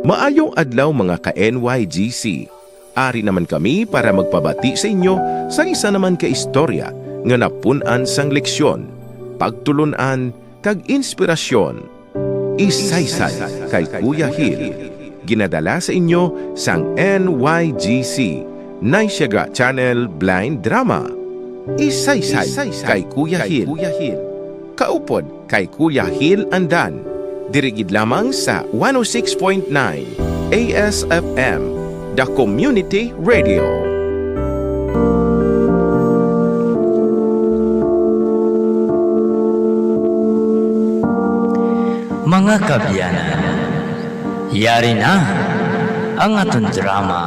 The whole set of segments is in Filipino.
Maayong adlaw mga ka-NYGC. Ari naman kami para magpabati sa inyo sa isa naman ka istorya nga napunan sang leksyon, pagtulunan, kag inspirasyon. Isaysay kay Kuya Hil. Ginadala sa inyo sang NYGC, Naisyaga Channel Blind Drama. Isaysay kay Kuya Hil. Kaupod kay Kuya Hil Andan. Dirigid lamang sa 106.9 ASFM, The Community Radio. Mga kabyanan, yari na ang aton drama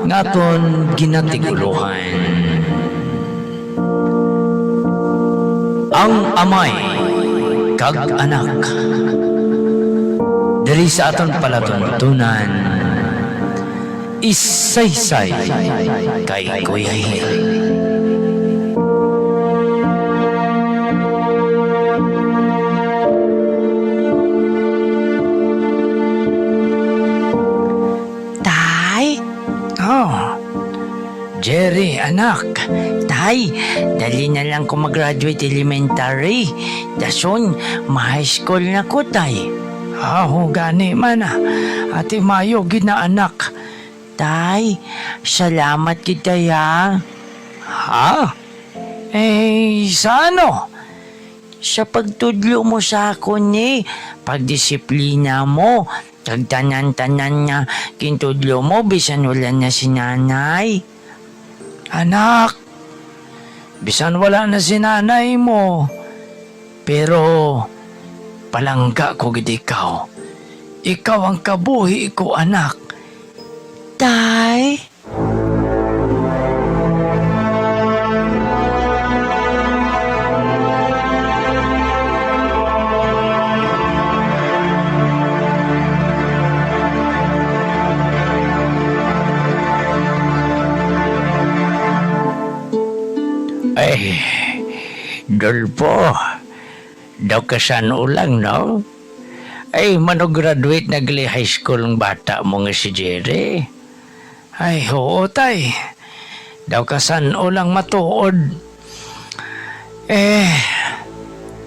nga aton ginatiguluhan. Ang amay kag anak. Diri sa aton palatuntunan, isaysay kay Kuya Hil. Jerry, anak. Tay, dali na lang ko mag-graduate elementary. Dason, ma-high school na ko, tay. Gani man Ate Mayo, ginaanak. Tay, salamat kita ya. Sa ano? Sa pagtudlo mo sa akin pagdisiplina mo, tagtanan-tanan nga kintudlo mo, bisan wala na si nanay. Anak, bisan wala na si nanay mo. Pero, palangga ko gid ikaw. Ikaw ang kabuhi ko, anak. Tay? Dolpo, daw kasan ulang, no? Mano-graduate nagli high school ng bata mo nga si Jerry. Oo, tay. Daw kasan ulang matuod.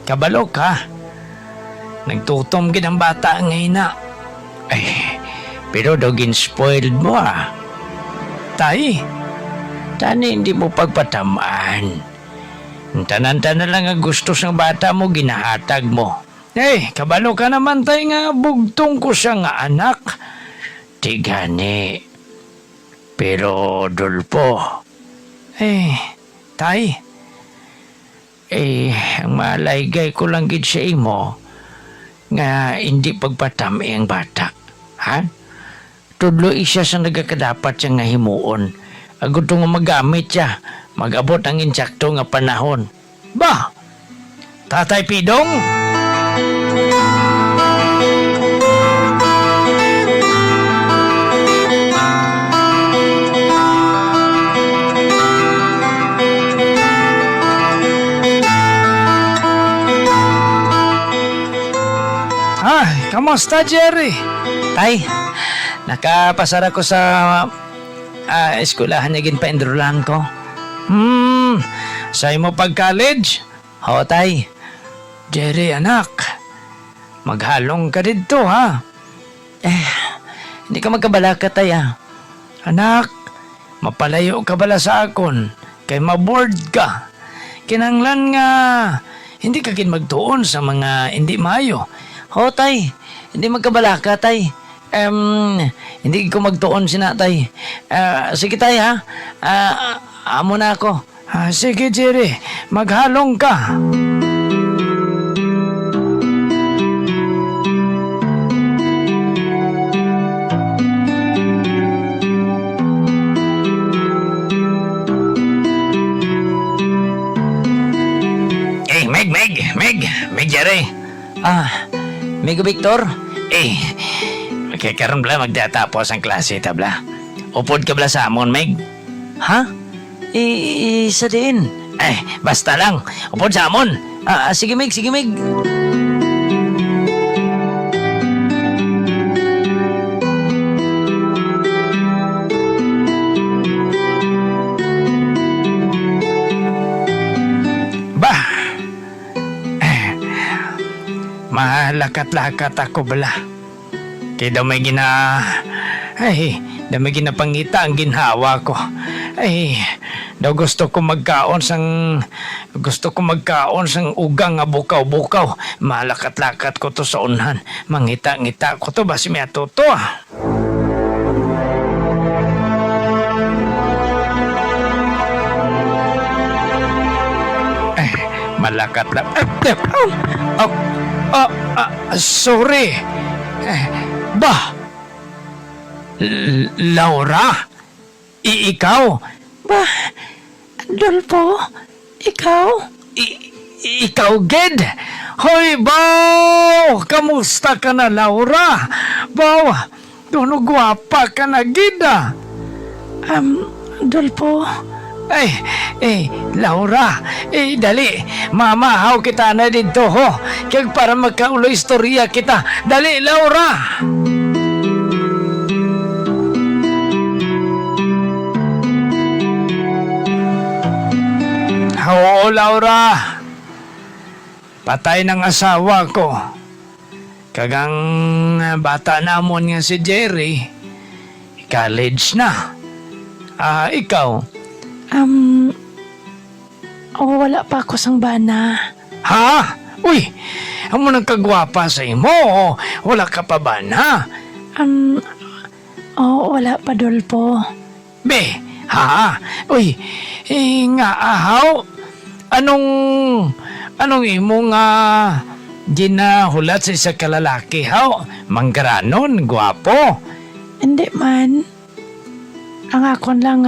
Kabalo ka. Nagtutom gid ang bata ngayon na. Pero daw gin-spoiled mo, Tay, tani hindi mo pagpatamaan. Tanan-tanan lang ang gusto sa bata mo, ginahatag mo. Kabalo ka naman tay nga bugtong ko siya nga anak. Tigani. Pero, Dolpo, tay, ang malaygay ko lang gid sa imo nga hindi pagpatami ang bata. Tudlo siya sa nagakadapat siya nga himuon. Agud nga magamit siya. Mag-abot ang insakto nga panahon. Ba? Tatay Pidong? Kamusta, Jerry? Tay, nakapasara ko sa eskwelahan na ginpa-enrollan ko. Sa imo pag-college? Oo, tay. Jerry, anak, maghalong ka dito, ha? Hindi ka magkabalaka, tay, Anak, mapalayo ka bala sa akon, kay maboard ka. Kinanglan nga, hindi ka kin magtuon sa mga hindi mayo. Oo, tay. Hindi magkabalaka, tay. Hindi ko magtuon sina, tay. Sige, tay, ha? Amo na ako. Sige, Jerry, maghalong ka. Meg, Jerry. Migo Victor? Karon bala magtatapos ang klase, tabla. Upod ka bala sa amon, Meg? Ha? Isa din. Basta lang. Upod sa amon. Sige, Meg. Sige, Meg. Malakat-lakat ako bala. Kaya daw may daw may ginapangita ang ginhawa ko. Ay, daw gusto ko magkaon sang ugang nga bukaw-bukaw. Malakat-lakat ko to sa unhan. Mangita-ngita ko to, basi may atuto ah. Malakat lang. Sorry. Laura? Ikaw? Ba, Adolfo, ikaw? Ikaw, Ged? Hoy, Baw! Kamusta ka na, Laura? Baw, doon gwapa ka na, Ged ah. Adolfo, Laura, dali, mamahaw kita na dito, ho. Kaya para magkaulo istorya kita. Dali, Laura! Oo, Laura. Patay ng asawa ko. Kagang bata namon nga si Jerry. College na. Ikaw? wala pa ako sang bana. Ha? Uy, amo nang kagwapa sa imo. Wala ka pa ba na? Wala pa, Adolfo. Be, ha? Uy, nga ahaw. Anong imo nga ginahulat sa isa kalalaki, haw? Manggaranon, gwapo. Hindi man. Ang akon lang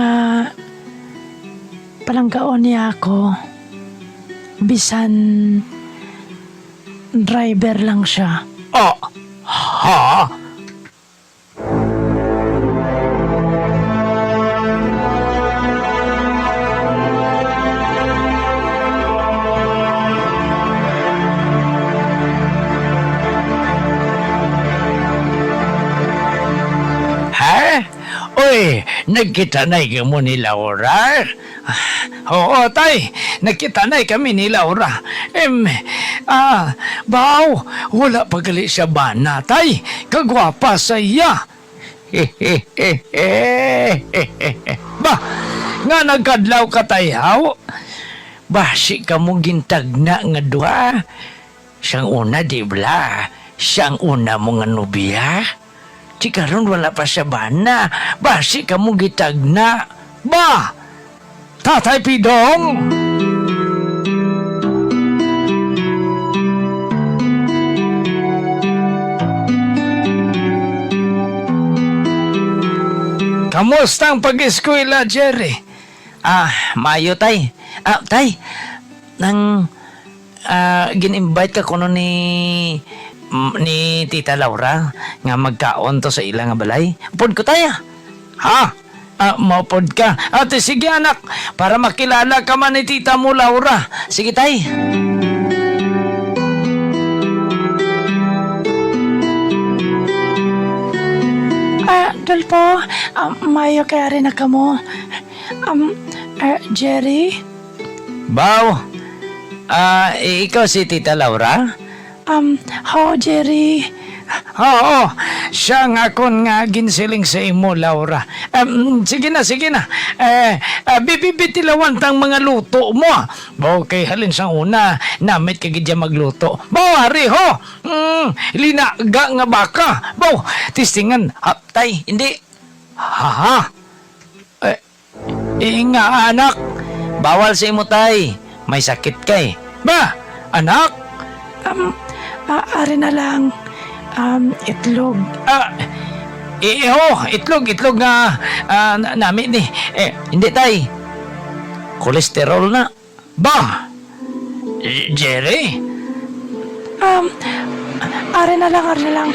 palanggaon niya ako. Bisan driver lang siya. Oh, ha? Uy, nagkitanay ka mo ni Laura? Oo, tay, nagkitanay kami ni Laura. Baw, wala pa gali siya ba na, tay? Kagwapa sa iya. Ba, nga nagkadlaw ka tayaw? Basi ka mong gintagna nga dua. Siyang una, di bla? Siyang una mong nobya? Di karon wala pa siya bana. Basi ka mo gitagna. Ba! Tatay Pidong! Kamusta ang pag-eskwela, Jerry? Mayo, tay. Tay, nang gin-invite ka kuno ni Tita Laura nga magkaon to sa ilang nga balay. Pod ko taya. Ha? Maupod ka. Ate, sige anak, para makilala ka man ni Tita mo, Laura. Sige, tay. Adolfo, mayo kaya rin na ka mo. Jerry? Baw, ikaw si Tita Laura? Jerry. Oo, siya nga kon nga ginsiling sa imo, Laura. Sige na. Bibitilawan tang mga luto mo. Baw, kay halin sa una, namit kagidya magluto. Baw, hari ho! Linaga nga baka. Baw, tistingan. Tay, hindi. Ha? Nga anak. Bawal sa imo, tay. May sakit kay. Ba, anak? Ari na lang. Itlog. Itlog nga namin ni. Hindi, tay. Kolesterol na. Ba? Jerry? Ari na lang.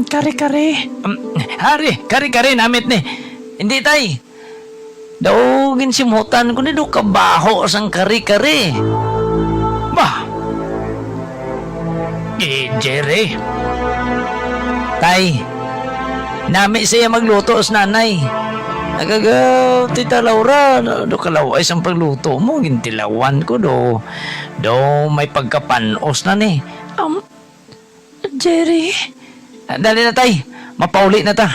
Kare-kare. Kari namit ni. Hindi, tay. Daw ginsimutan ko ni do kabaho sang kare-kare. Ba? Jerry? Tay, nami siya magluto sa nanay. Agaga, Tita Laura, do kalaway sa pagluto mo, gintilawan ko do. Do may pagkapanos na ni. Jerry. Dali na tay, mapauli na ta.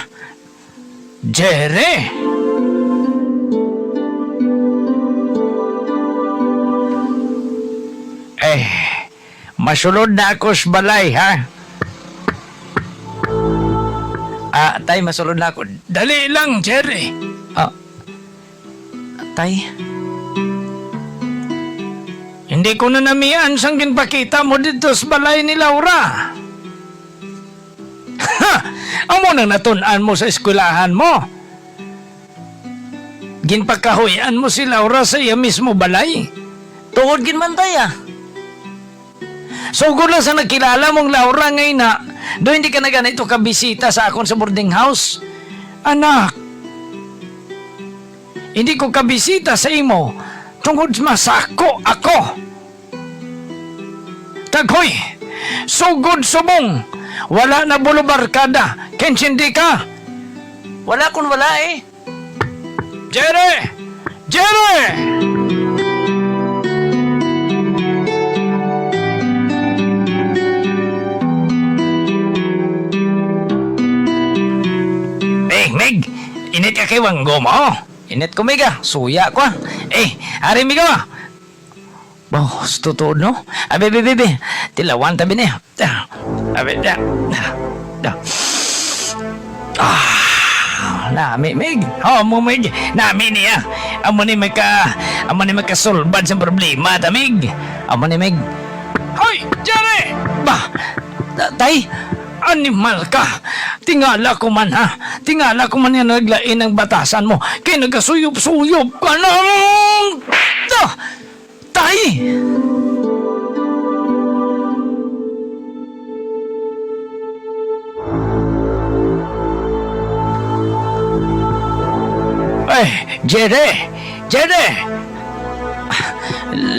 Jerry! Masulod na ako sa balay, ha? Tay, masulod na ako. Dali lang, Jerry. Tay, Hindi ko na namiyan sang ginpakita mo dito sa balay ni Laura. Ha! Amo nang natun-an mo sa eskwelahan mo. Ginpakahuyan mo si Laura sa iya mismo balay. tuod gin man tay Sugod lang sa nakilala mong Laura ngayon na do hindi ka na ganito kabisita sa akon sa boarding house. Anak, hindi ko kabisita sa imo tungod masako ako. Taghoy, sugod subong, wala na bulubarkada, kensindi ka. Wala kun wala Jerry! Jerry! Meg! Init ka kay Wanggo mo? Init ko miga, suya ko Hari Migo! Boss, totoo no? Bebe, tilawan tabi niya. Nami, Meg. Mo Meg, nami niya. Amo ni makasulbad sa problema, Meg. Amo ni Meg. Hoy, Jerry! Tay, Animal ka! Tingala ko man ha! Tingala ko man yan naglain ng batasan mo kaya nagasuyop-suyop ka ng... Tay! Jerry! Jerry!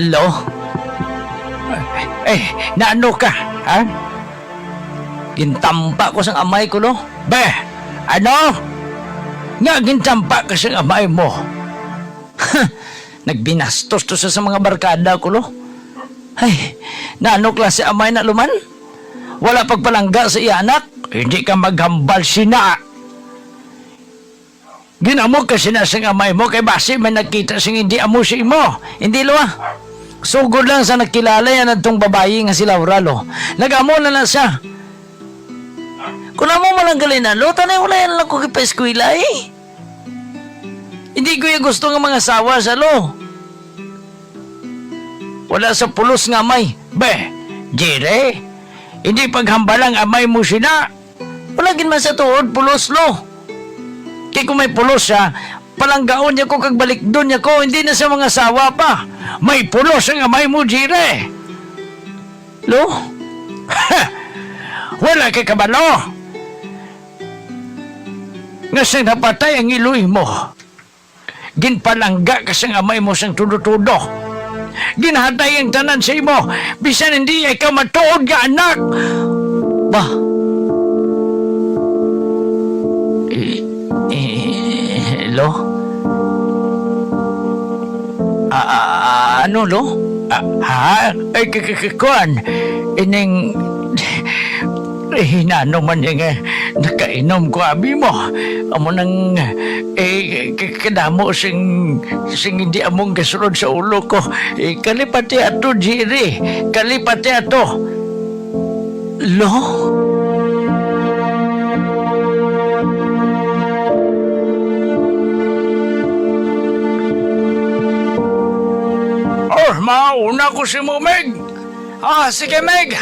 Lo, Naano ka? Ha? gintampa ko sang amay ko lo. Be! Ano? Nga gintampa ka sa amay mo. Nagbinastos to sa mga barkada ko lo. Ay, naano klase amay na luman? Wala pagpalangga sa iya anak. Hindi ka maghambal sina. Ginamog ka sina sa amay mo kay basi may nakita sing hindi amo si mo. Hindi lo Sugod lang sa nakilala yan at tong babayi nga si Laura lo. Nagamo na lang siya. Kung mo malang galin na lo, tanay wala yan lang ko kipa-eskwila Hindi ko yung gusto ng mga sawa sa lo. Wala sa pulos nga amay. Be, Jire, hindi paghambalang amay mo sina. Wala gin man sa tuod, pulos lo. Kaya kung may pulos siya, palanggaon niya ko kag balik doon niya ko, hindi na sa mga sawa pa. May pulos ang amay mo, Jire. Lo? Wala kay kabalo. Nga sa napatay ang iloy mo. Ginpalangga ka sa amay mo sang tudo-tudo. Ginhatay ang tanan sa imo. Bisan hindi ikaw matuod ka anak. Ba? Lo? Ano lo? Kuan. Ining... hinano man yung nakainom ko abi mo. Amo nang kadamo sing hindi among gasulod sa ulo ko. Kalipati ato, Jiri. Kalipati ato. Lo? Mauna ko si mo, Meg. Sige, Meg.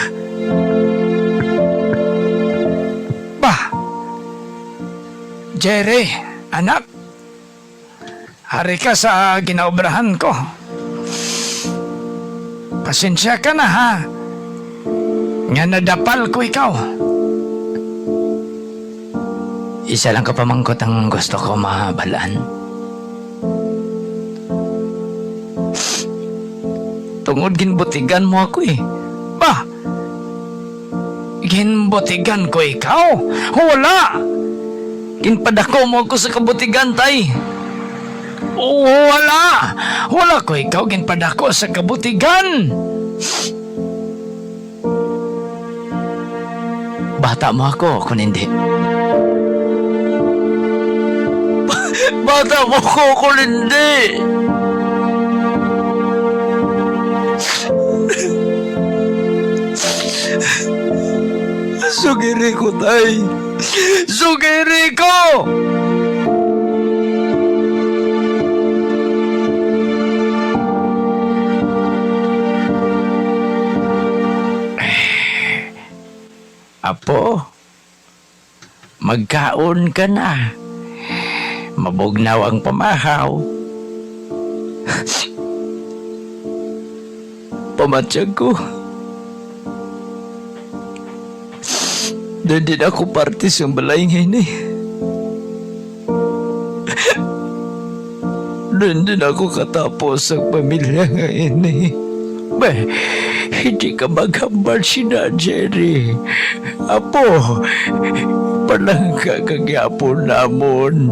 Jerry, anak. Hari ka sa ginaobrahan ko. Pasensya ka na, ha? Nga nadapal ko ikaw. Isa lang kapamangkot ang gusto ko mabalaan. Tungod ginbutigan mo ako Ginbutigan ko ikaw? Wala! Ginpadako mo ako sa kabutigan, tay. Oo, wala. Wala ko ikaw ginpadako sa kabutigan. Bata mo ako kung hindi. Bata mo ko kung hindi. Sugiri ko, tay. Sugiri ko! Apo, magkaon ka na. Mabugnaw ang pamahaw. Pamatsyag ko. Doon din ako parte sa balay ngayon eh. Doon din ako katapos ang pamilya ngayon eh. Bah, hindi ka maghambal si na, Jerry. Apo, palang kakagyapon namon.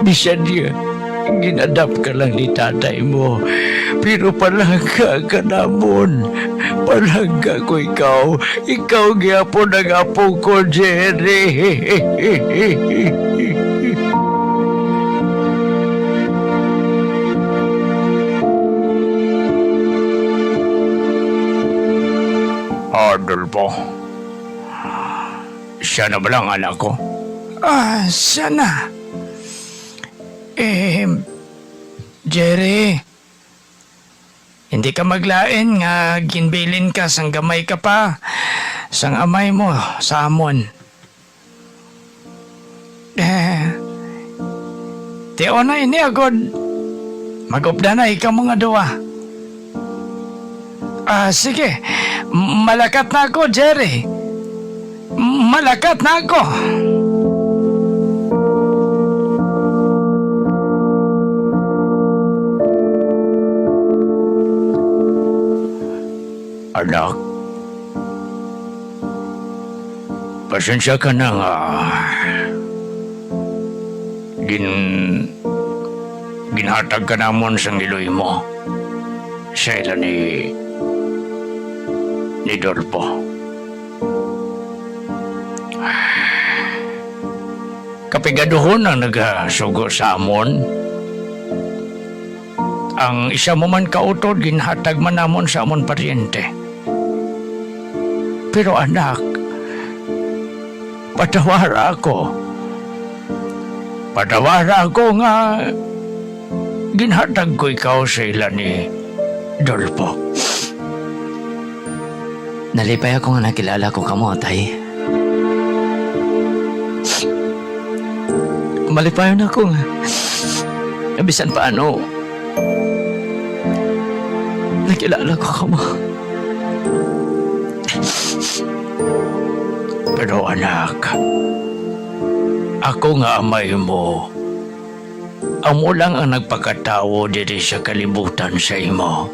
Bisan niya, ginadap ka lang ni tatay mo. Pero palangga ka namon. Palangga ko ikaw. Ikaw gyapon ang apo ko, Jerry. Adolfo. Siya na ba lang anak ko? Siya na. Jerry, hindi ka maglain nga ginbilin ka sang gamay ka pa sang amay mo sa amon. Teo na ini agod. Magupda na ikaw mga duwa. Sige. Malakat na ako, Jerry. Malakat na ako. Anak, pasensya ka na nga. Ginhatag ka namon sang iloy mo. Sa ila ni Dolpo. Kapigaduhon ang nagasugo sa amon. Ang isa mo man kautod, ginhatag man namon sa amon paryente. Pero anak, patawara ako. Patawara ako nga ginhatag ko ikaw sa ila ni Dolpo. Nalipay ako nga nakilala ko kamo, tay. Malipayon ako nga. Bisan paano, nakilala ko kamo. Pero anak, ako nga amay mo. Amo lang ang nagpakatawo diri sa kalibutan sa imo.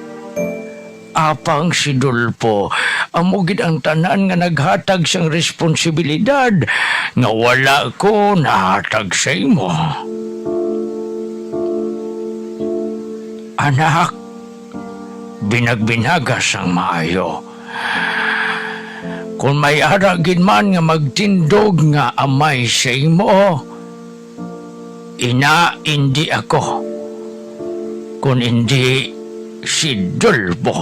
Apang si Dolpo, amo gid ang tanan nga naghatag siyang responsibilidad nga wala ko nahatag sa imo. Anak, binagbinagas ang maayo. Kung may aragin man nga magtindog nga amay sa imo, hindi ako. Kung hindi si Dolpo.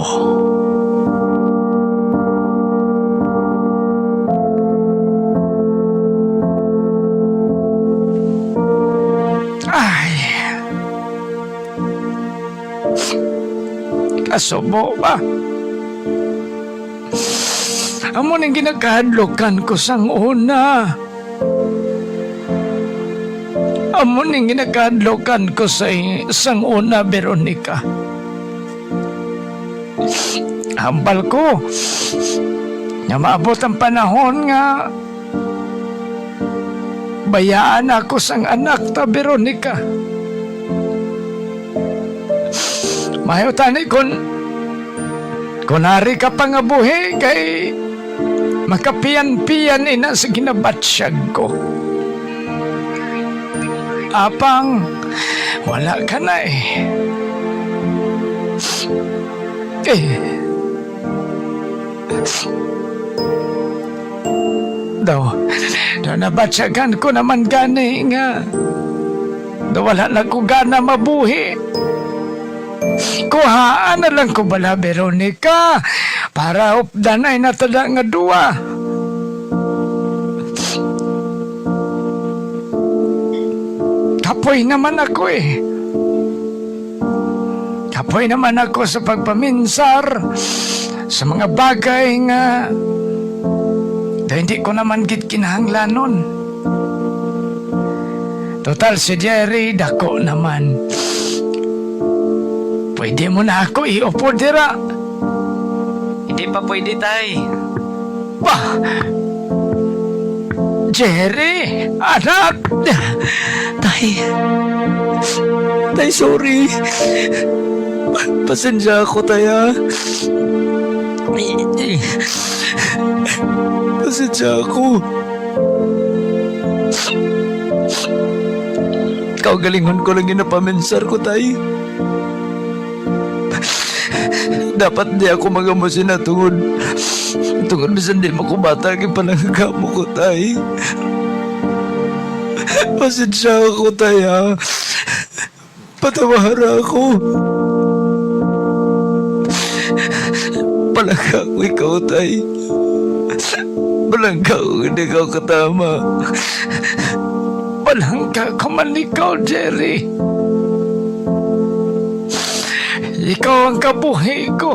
Ay, kasubo ba? Amo nang ginakahadlokan ko sang una. Amo nang ginakahadlokan ko sang una, Veronica. Hambal ko nga maabot ang panahon nga bayaan ako sang anak ta, Veronica. Mayo tani kung hari ka pa nga buhi kay makapiyan-piyan ina sa ginabatsyag ko. Apang, wala ka na eh. Daw nabatsyagan ko naman gani nga. Daw wala na ko gana mabuhi. Kuhaan na lang ko bala, Veronica, para updanay na tada nga duwa. Kapoy naman ako eh. Kapoy naman ako sa pagpaminsar sa mga bagay nga hindi ko naman gid kinahanglanon. Total si Jerry dako naman. Pwede mo na ako iupo dira. Hindi pa pwede, tay. Bah! Jerry! Anak! Tay, sorry. Pasensya ako, tay, ha. Pasensya ako. Kaugalingon ko lang ginapaminsar ko, tay. Dapat di ako magamusin na tungod bisan di makubata ang panangagamo ko, tay. Pasensya ako, tay, ha. Patawara ako. Palangka ko ikaw, tay. Palangka ko hindi ka katama. Palangka ko man ikaw, Jerry. Ikaw ang kabuhi ko.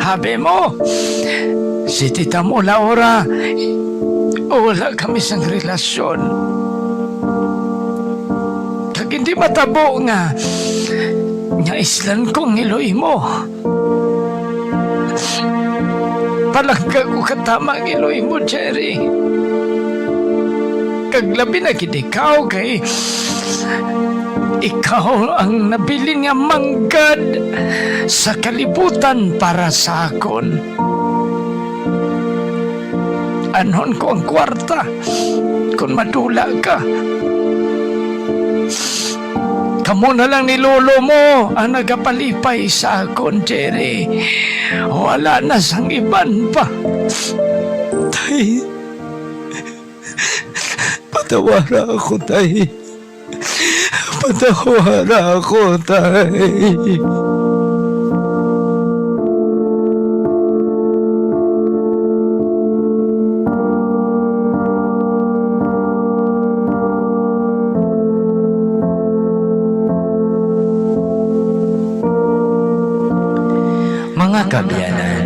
Habi mo, si tita mo, Laura, wala kami sang relasyon. Kag hindi matabo nga islan kong iloy mo. Palangka ko katama ang iloy mo, Jerry. Kag labi na gid ikaw kay ikaw ang nabilin nga manggad sa kalibutan para sa akon. Anon ko ang kwarta kung madula ka. Kamu na lang ni lolo mo ang nagapalipay sa akon, Jerry. Wala na sang iban pa. Tay, patawara ako, tay. Patawara ako, tay. Mga kabyanan,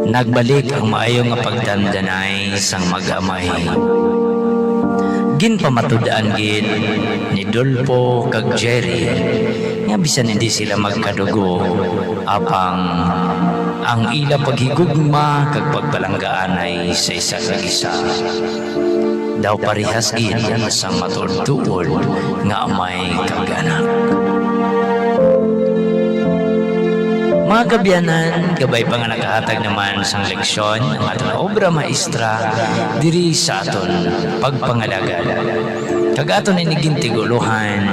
nagbalik ang maayong nga pagdandanay sang mag-amay. Ginpamatudaan gid ni Dolpo kag Jerry nga bisan hindi sila magkadugo, apang ang ila paghigugma kag pagbalanggaan sa isa sa isa. Daw parihas gid sang matultuol nga amay kag anak. Mga kabyanan, gabay pa nga nakahatag naman sang leksyon ang atong obra maestra diri sa aton pagpangalaga. Kag aton iniging tiguluhan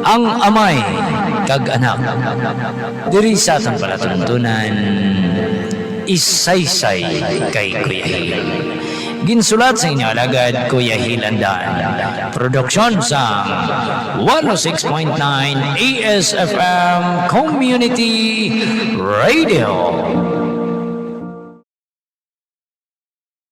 ang amay kag anak diri sa aton palatuntunan isaysay kay Kuya Hil. Ginsulat sa inyo alagad Kuya Hilandan. Produksyon sa 106.9 ASFM Community Radio.